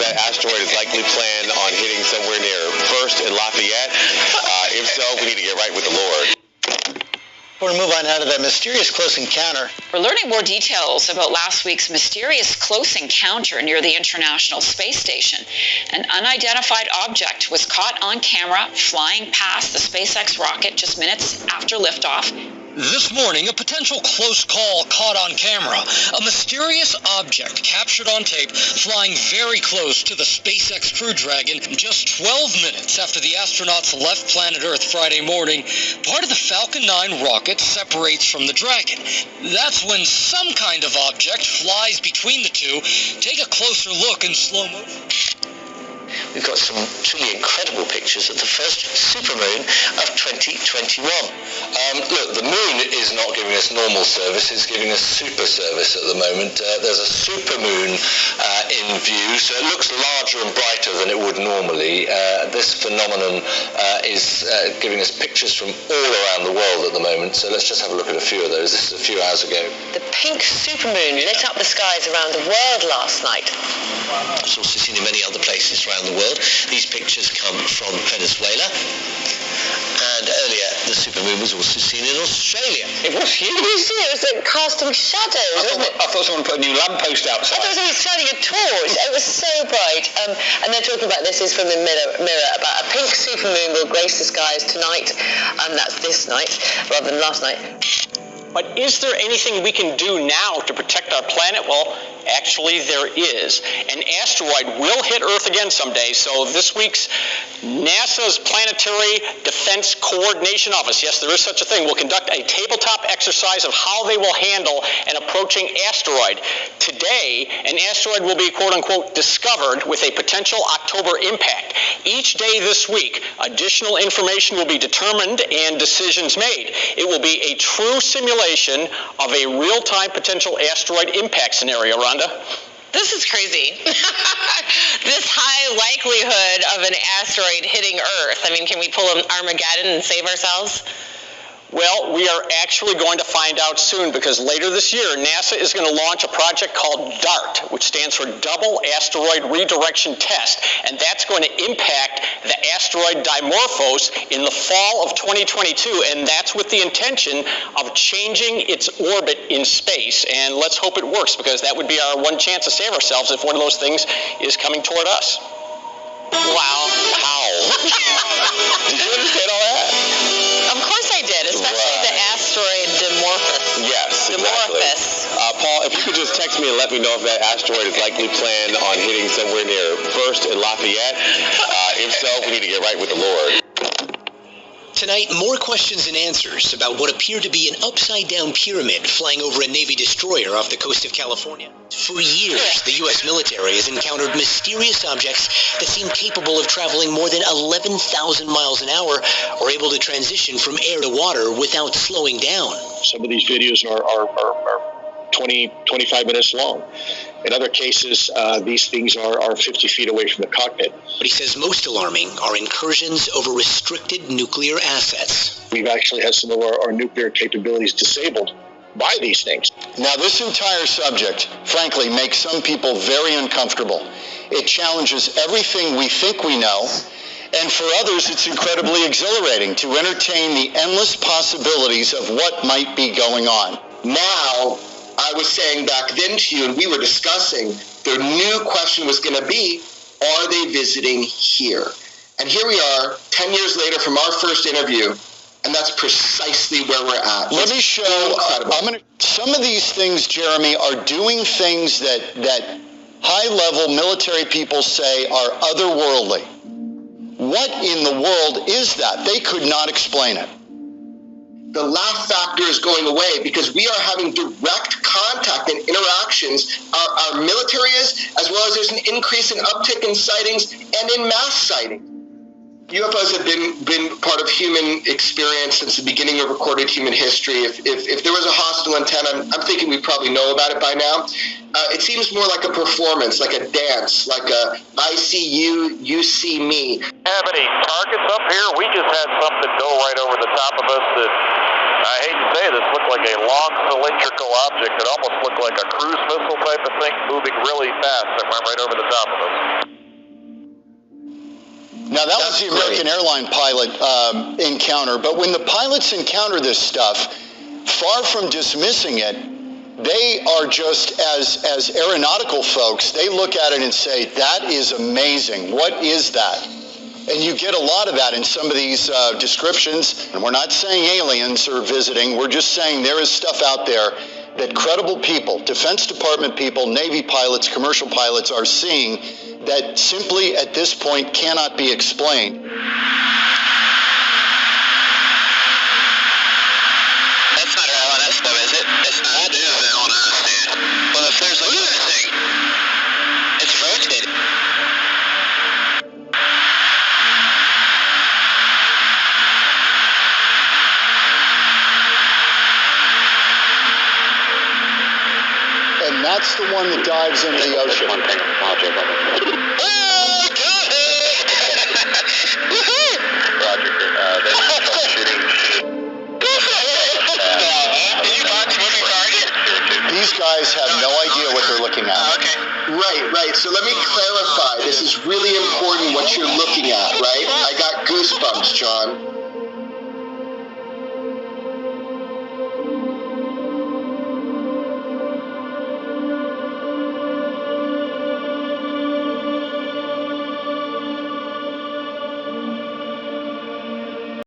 that asteroid is likely planned on hitting somewhere near First and Lafayette? If so, we need to get right with the Lord. We're going to move on now to that mysterious close encounter. We're learning more details about last week's mysterious close encounter near the International Space Station. An unidentified object was caught on camera flying past the SpaceX rocket just minutes after liftoff. This morning, a potential close call caught on camera. A mysterious object captured on tape flying very close to the SpaceX Crew Dragon just 12 minutes after the astronauts left planet Earth Friday morning. Part of the Falcon 9 rocket separates from the Dragon. That's when some kind of object flies between the two. Take a closer look in slow motion. We've got some truly incredible pictures of the first supermoon of 2021. Look, the moon is not giving us normal service, it's giving us super service at the moment. There's a supermoon in view, so it looks larger and brighter than it would normally. This phenomenon is giving us pictures from all around the world at the moment, so let's just have a look at a few of those. This is a few hours ago. The pink supermoon lit up the skies around the world last night. It's also seen in many other places around the world. These pictures come from Venezuela. And earlier, the supermoon was also seen in Australia. It was huge. Did you see it? It was like casting shadows, wasn't it? I thought someone put a new lamppost outside. I thought someone was shining a torch. It was so bright. And they're talking about, this is from the Mirror, about a pink supermoon will grace the skies tonight. And that's this night, rather than last night. But is there anything we can do now to protect our planet? Well, actually there is. An asteroid will hit Earth again someday, so this week's NASA's Planetary Defense Coordination Office, yes, there is such a thing, will conduct a tabletop exercise of how they will handle an approaching asteroid. Today, an asteroid will be, quote-unquote, discovered with a potential October impact. Each day this week, additional information will be determined and decisions made. It will be a true simulation of a real-time potential asteroid impact scenario, Rhonda. This is crazy. This high likelihood of an asteroid hitting Earth. I mean, can we pull an Armageddon and save ourselves? Well, we are actually going to find out soon, because later this year, NASA is going to launch a project called DART, which stands for Double Asteroid Redirection Test, and that's going to impact the asteroid Dimorphos in the fall of 2022, and that's with the intention of changing its orbit in space. And let's hope it works, because that would be our one chance to save ourselves if one of those things is coming toward us. Wow. How? Did you understand all that? Of course I did, especially the asteroid Dimorphos. Yes, exactly. Dimorphos. Paul, if you could just text me and let me know if that asteroid is likely planned on hitting somewhere near First and Lafayette. If so, we need to get right with the Lord. Tonight, more questions and answers about what appeared to be an upside-down pyramid flying over a Navy destroyer off the coast of California. For years, the U.S. military has encountered mysterious objects that seem capable of traveling more than 11,000 miles an hour or able to transition from air to water without slowing down. Some of these videos are 20, 25 minutes long. In other cases, these things are 50 feet away from the cockpit. But he says most alarming are incursions over restricted nuclear assets. We've actually had some of our nuclear capabilities disabled by these things. Now, this entire subject, frankly, makes some people very uncomfortable. It challenges everything we think we know, and for others, it's incredibly exhilarating to entertain the endless possibilities of what might be going on. Now, I was saying back then to you, and we were discussing, the new question was going to be, are they visiting here? And here we are, 10 years later from our first interview, and that's precisely where we're at. Let me show, some of these things, Jeremy, are doing things that high-level military people say are otherworldly. What in the world is that? They could not explain it. The laugh factor is going away because we are having direct contact and interactions. Our military is, as well as there's an increase in uptick in sightings and in mass sightings. UFOs have been part of human experience since the beginning of recorded human history. If there was a hostile intent, I'm thinking we probably know about it by now. It seems more like a performance, like a dance, like a I see you, you see me. Have any targets up here? We just had something go right over the top of us that, I hate to say this, looked like a long cylindrical object. It almost looked like a cruise missile type of thing moving really fast that went right over the top of us. Now, that was the American airline pilot encounter, but when the pilots encounter this stuff, far from dismissing it, they are just, as aeronautical folks, they look at it and say, that is amazing. What is that? And you get a lot of that in some of these descriptions. And we're not saying aliens are visiting. We're just saying there is stuff out there that credible people, Defense Department people, Navy pilots, commercial pilots are seeing that simply at this point cannot be explained. That's not LNS though, is it? It's not. That is LNS, dude. Well, if there's a thing, it's rotated. And that's the one that dives into the ocean. One thing, Roger, got it! Woohoo! Roger, they're shooting. Did you box moving target? These guys have no idea what they're looking at. Okay. Right. So let me clarify. This is really important what you're looking at, right? I got goosebumps, John.